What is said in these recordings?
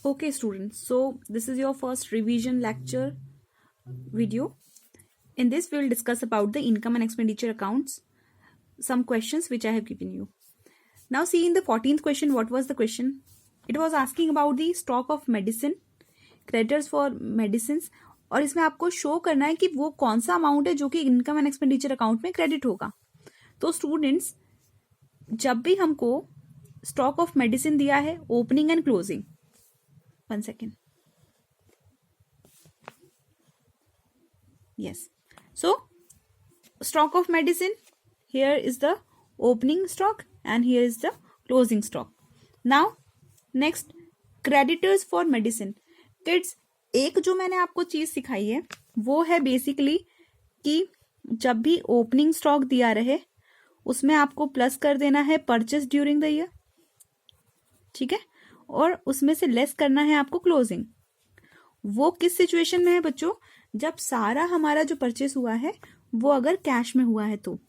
Okay, students. So this is your first revision lecture video. In this, we will discuss about the income and expenditure accounts. Some questions which I have given you. Now, see in the 14th question, what was the question? It was asking about the stock of medicine, creditors for medicines, और इसमें आपको show करना है कि वो कौन सा amount है जो कि इनकम एंड एक्सपेंडिचर अकाउंट में क्रेडिट होगा. तो स्टूडेंट्स, जब भी हमको स्टॉक ऑफ मेडिसिन दिया है, opening and closing, 1 second. Yes. So, stock of medicine, here is the opening stock and here is the closing stock. Now, next, creditors for medicine. Kids, एक जो मैंने आपको चीज सिखाई है वो है बेसिकली कि जब भी ओपनिंग स्टॉक दिया रहे उसमें आपको प्लस कर देना है परचेस ड्यूरिंग द ईयर, ठीक है, और उसमें से लेस करना है आपको क्लोजिंग. वो किस सिचुएशन में है बच्चों? जब सारा हमारा जो परचेस हुआ है वो अगर कैश में हुआ है तो.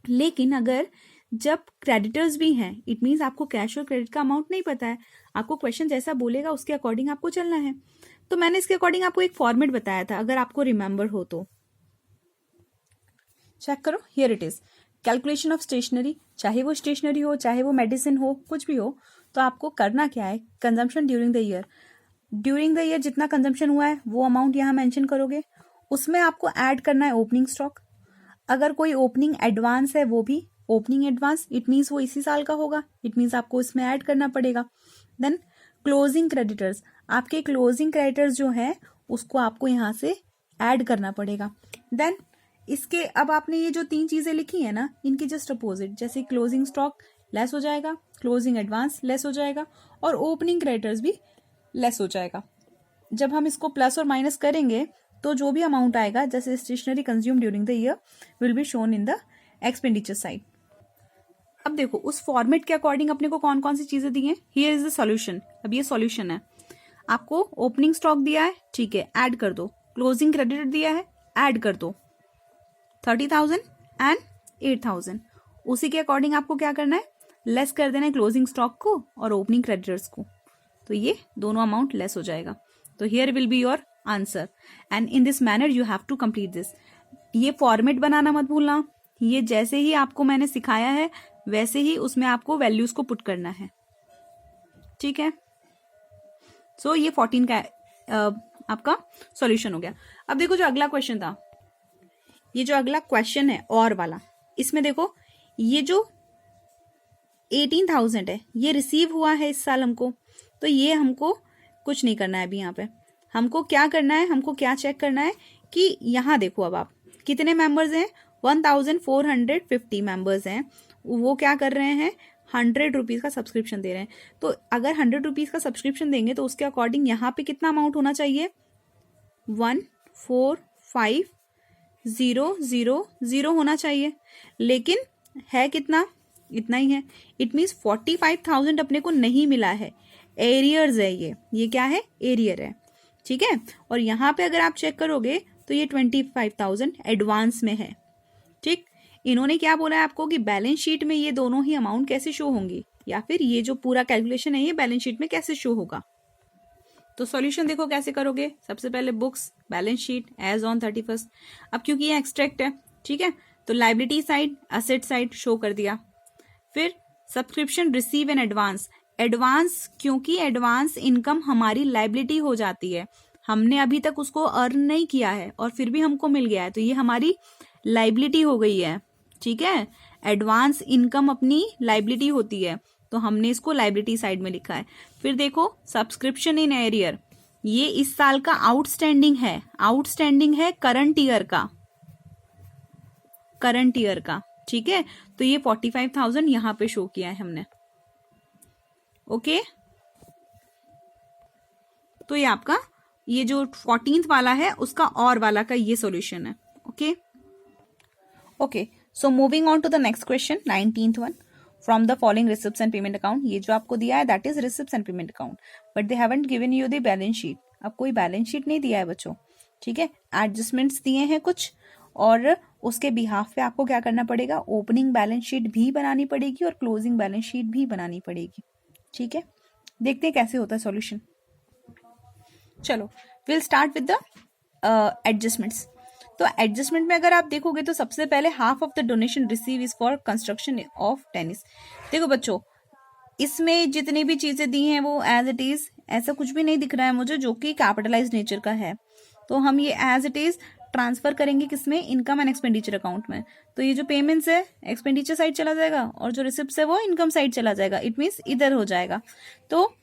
लेकिन अगर जब क्रेडिटर्स भी हैं, इट मीन्स आपको कैश और क्रेडिट का अमाउंट नहीं पता है, आपको क्वेश्चन जैसा बोलेगा उसके अकॉर्डिंग आपको चलना है. तो मैंने इसके अकॉर्डिंग आपको एक फॉर्मेट बताया था, अगर आपको रिमेंबर हो तो चेक करो. Here it is calculation of stationery, चाहे वो स्टेशनरी हो चाहे वो मेडिसिन हो कुछ भी हो, तो आपको करना क्या है, consumption during the year. During the year जितना कंजम्पशन हुआ है वो अमाउंट यहाँ मेंशन करोगे, उसमें आपको ऐड करना है ओपनिंग स्टॉक. अगर कोई ओपनिंग एडवांस है वो भी ओपनिंग एडवांस, इट मीन्स वो इसी साल का होगा, इट मीन्स आपको इसमें ऐड करना पड़ेगा. देन क्लोजिंग क्रेडिटर्स, आपके क्लोजिंग क्रेडिटर्स जो है उसको आपको यहाँ से ऐड करना पड़ेगा. देन इसके अब आपने ये जो 3 चीजें लिखी है ना, इनकी जस्ट अपोजिट, जैसे क्लोजिंग स्टॉक लेस हो जाएगा, क्लोजिंग एडवांस लेस हो जाएगा और ओपनिंग क्रेडिटर्स भी लेस हो जाएगा. जब हम इसको प्लस और माइनस करेंगे तो जो भी अमाउंट आएगा, जैसे stationery consume during the year will be shown in the expenditure side. अब देखो उस फॉर्मेट के अकॉर्डिंग अपने को कौन कौन सी चीजें दी हैं. Here is the solution. अब ये सॉल्यूशन है, आपको ओपनिंग स्टॉक दिया है, ठीक है, ऐड कर दो. क्लोजिंग क्रेडिटर दिया है, ऐड कर दो 30,000 एंड 8,000. उसी के अकॉर्डिंग आपको क्या करना है, लेस कर देना है क्लोजिंग स्टॉक को और ओपनिंग क्रेडिटर्स को, तो ये दोनों अमाउंट लेस हो जाएगा. तो here will be your answer and in this manner you have to complete this. ये फॉर्मेट बनाना मत भूलना, ये जैसे ही आपको मैंने सिखाया है वैसे ही उसमें आपको वैल्यूज को पुट करना है, ठीक है. सो ये 14 का आपका सॉल्यूशन हो गया. अब देखो जो अगला क्वेश्चन था, ये जो अगला क्वेश्चन है और वाला, इसमें देखो ये जो 18,000 है ये रिसीव हुआ है इस साल हमको, तो ये हमको कुछ नहीं करना है अभी. यहाँ पे हमको क्या करना है, हमको क्या चेक करना है कि यहाँ देखो अब आप कितने मेंबर्स हैं, 1450 मेंबर्स हैं. वो क्या कर रहे हैं, 100 रुपीज का सब्सक्रिप्शन दे रहे हैं. तो अगर 100 रुपीज का सब्सक्रिप्शन देंगे तो उसके अकॉर्डिंग यहाँ पे कितना अमाउंट होना चाहिए, 145000 होना चाहिए. लेकिन है कितना, इतना ही है. इट मीन्स 45,000 अपने को नहीं मिला है, एरियर्स है. ये क्या है, एरियर है, ठीक है. और यहाँ पे अगर आप चेक करोगे तो ये 25,000 एडवांस में है, ठीक. इन्होंने क्या बोला है आपको कि बैलेंस शीट में ये दोनों ही अमाउंट कैसे शो होंगी, या फिर ये जो पूरा कैलकुलेशन है ये बैलेंस शीट में कैसे शो होगा. तो सॉल्यूशन देखो कैसे करोगे. सबसे पहले books, balance sheet as on 31st. अब क्योंकि ये एक्सट्रैक्ट है, ठीक है, तो liability side asset side show कर दिया. फिर subscription received in advance, advance क्योंकि एडवांस इनकम हमारी लाइबिलिटी हो जाती है, हमने अभी तक उसको अर्न नहीं किया है और फिर भी हमको मिल गया है, तो ये हमारी लाइबिलिटी हो गई है, ठीक है. एडवांस इनकम अपनी लाइबिलिटी होती है, तो हमने इसको लाइबिलिटी साइड में लिखा है. फिर देखो सब्सक्रिप्शन इन एरियर, ये इस साल का आउटस्टैंडिंग है, आउटस्टैंडिंग है करंट ईयर का, करंट ईयर का, ठीक है. तो ये 45,000 यहां पे शो किया है हमने, ओके. तो ये आपका ये जो 14th वाला है उसका और वाला का ये सॉल्यूशन है, okay. Okay, so moving on to the next question, 19th one. From the following receipts and payment account, ये जो आपको दिया है that is receipts and payment account, but they haven't given you the balance sheet. अब कोई balance sheet नहीं दिया है बच्चों, ठीक है. एडजस्टमेंट्स दिए हैं कुछ, और उसके बिहाफ पे आपको क्या करना पड़ेगा, ओपनिंग बैलेंस शीट भी बनानी पड़ेगी और क्लोजिंग बैलेंस शीट भी बनानी पड़ेगी, ठीक है. देखते हैं कैसे होता है सॉल्यूशन. चलो will start with the adjustments. तो एडजस्टमेंट में अगर आप देखोगे तो सबसे पहले half of the donation receive is for construction of tennis. देखो बच्चों, इसमें जितनी भी चीजें दी हैं वो एज इट इज, ऐसा कुछ भी नहीं दिख रहा है मुझे जो कि कैपिटलाइज नेचर का है, तो हम ये एज इट इज ट्रांसफर करेंगे किसमें, इनकम एंड एक्सपेंडिचर अकाउंट में। तो ये जो पेमेंट्स है एक्सपेंडिचर साइड चला जाएगा और जो रिसिप्ट्स है वो इनकम साइड चला जाएगा, इट मीन्स इधर हो जाएगा। तो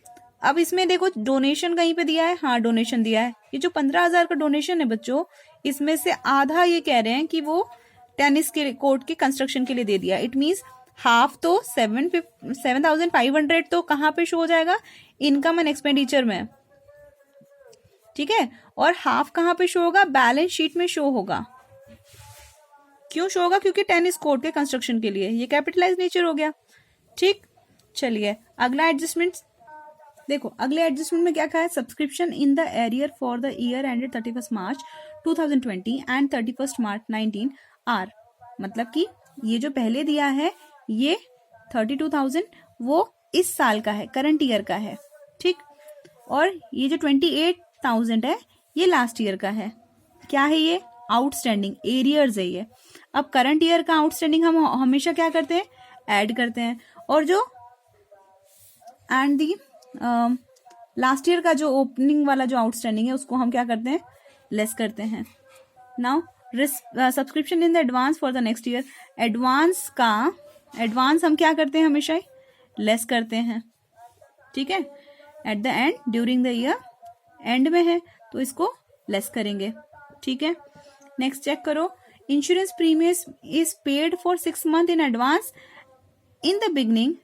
अब इसमें देखो डोनेशन कहीं पे दिया है, हाँ डोनेशन दिया है। ये जो 15,000 का डोनेशन है बच्चों, इसमें से आधा ये कह रहे हैं कि वो टेनिस के कोर्ट के कंस्ट्रक्शन के लिए दे दिया। इट मीन्स हाफ तो 7,500 तो कहाँ पे शो हो जाएगा, इनकम एंड एक्सपेंडिचर में, ठीक है। और हाफ कहाँ पे शो होगा, बैलेंस शीट में शो होगा। क्यों शो होगा, क्योंकि टेनिस कोर्ट के कंस्ट्रक्शन के लिए, ये कैपिटलाइज नेचर हो गया, ठीक। चलिए अगला एडजस्टमेंट देखो, अगले एडजस्टमेंट में क्या कहा है, subscription in the arrear for the year ended 31 March 2020 and 31 March 19 are. मतलब कि ये जो पहले दिया है ये 32,000 वो इस साल का है, करंट ईयर का है, ठीक। और ये जो 28,000 है ये लास्ट ईयर का है। क्या है ये, आउटस्टैंडिंग एरियर्स है ये। अब करंट ईयर का आउटस्टैंडिंग हम हमेशा क्या करते हैं, ऐड करते हैं, और जो एंड दी लास्ट ईयर का जो ओपनिंग वाला जो आउटस्टैंडिंग है उसको हम क्या करते हैं, लेस करते हैं। Now subscription in the advance for the next year, advance हम क्या करते हैं, हमेशा ही लेस करते हैं, ठीक है। At the end during the year, and में है तो इसको लेस करेंगे, ठीक है। नेक्स्ट चेक करो, insurance premium is paid for 6 months in advance in the beginning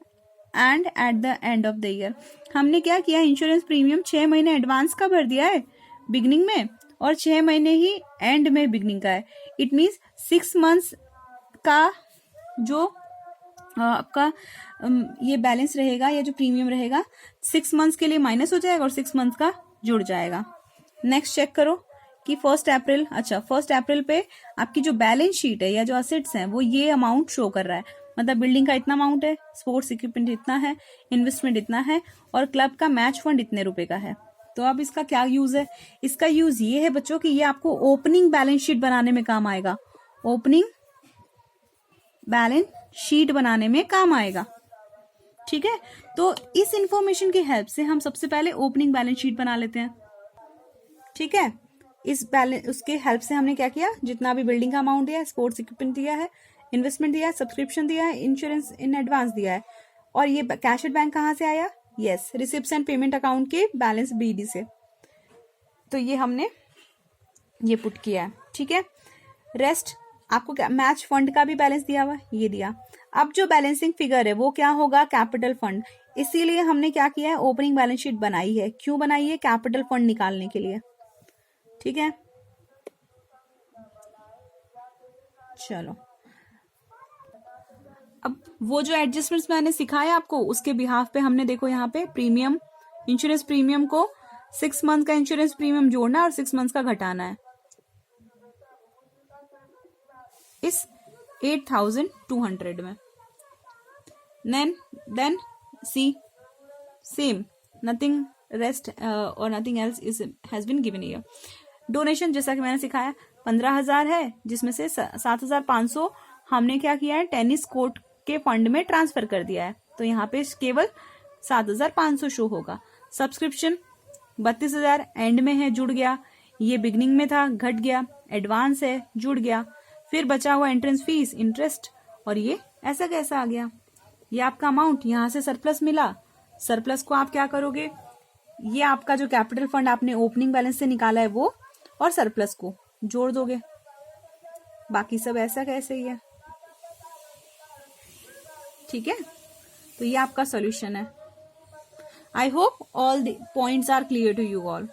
and at the end of the year. हमने क्या किया, इंश्योरेंस प्रीमियम 6 महीने एडवांस का भर दिया है बिगनिंग में, और 6 महीने ही एंड में बिगनिंग का है। इट मीन्स 6 months का जो आपका ये बैलेंस रहेगा या जो प्रीमियम रहेगा 6 months के लिए माइनस हो जाएगा और 6 months का जुड़ जाएगा। नेक्स्ट चेक करो कि 1 अप्रैल, अच्छा 1 अप्रैल पे आपकी जो बैलेंस शीट है या जो असेट्स हैं वो ये अमाउंट शो कर रहा है। मतलब बिल्डिंग का इतना अमाउंट है, स्पोर्ट्स इक्विपमेंट इतना है, इन्वेस्टमेंट इतना है, और क्लब का मैच फंड इतने रुपए का है। तो अब इसका क्या यूज है, इसका यूज ये है बच्चों कि ये आपको ओपनिंग बैलेंस शीट बनाने में काम आएगा, ओपनिंग बैलेंस शीट बनाने में काम आएगा, ठीक है। तो इस इंफॉर्मेशन की हेल्प से हम सबसे पहले ओपनिंग बैलेंस शीट बना लेते हैं, ठीक है। इस बैलेंस उसके हेल्प से हमने क्या किया, जितना भी बिल्डिंग का अमाउंट दिया है, स्पोर्ट्स इक्विपमेंट दिया है, इन्वेस्टमेंट दिया है, सब्सक्रिप्शन दिया है, इंश्योरेंस इन एडवांस दिया है, और ये कैश एट बैंक कहाँ से आया, yes receipts and payment account के बैलेंस बीडी से। तो ये हमने ये पुट किया है, ठीक है। रेस्ट आपको क्या, मैच फंड का भी बैलेंस दिया हुआ ये दिया। अब जो बैलेंसिंग फिगर है वो क्या होगा, कैपिटल फंड। इसीलिए हमने क्या किया है, ओपनिंग बैलेंस शीट बनाई है। क्यों बनाई है, कैपिटल फंड निकालने के लिए, ठीक है। चलो अब वो जो एडजस्टमेंट्स मैंने सिखाया आपको उसके बिहाफ पे हमने देखो यहाँ पे प्रीमियम, इंश्योरेंस प्रीमियम को 6 months का इंश्योरेंस प्रीमियम जोड़ना और 6 months का घटाना है इस 8,200 में। Then see same, nothing rest और nothing else is has been given here. Donation जैसा कि मैंने सिखाया 15,000 है, जिसमें से 7,500 हमने क्या किया है, टेनिस कोर्ट के फंड में ट्रांसफर कर दिया है, तो यहाँ पे केवल 7,500 शो होगा। सब्सक्रिप्शन 32,000 एंड में है, जुड़ गया, ये बिगनिंग में था घट गया, एडवांस है जुड़ गया, फिर बचा हुआ एंट्रेंस फीस, इंटरेस्ट, और ये ऐसा कैसा आ गया, ये आपका अमाउंट यहाँ से सरप्लस मिला। सरप्लस को आप क्या करोगे, ये आपका जो कैपिटल फंड आपने ओपनिंग बैलेंस से निकाला है वो, और सरप्लस को जोड़ दोगे, बाकी सब ऐसा कैसे ही है, ठीक है। तो ये आपका सॉल्यूशन है। I hope all the points are clear to you all.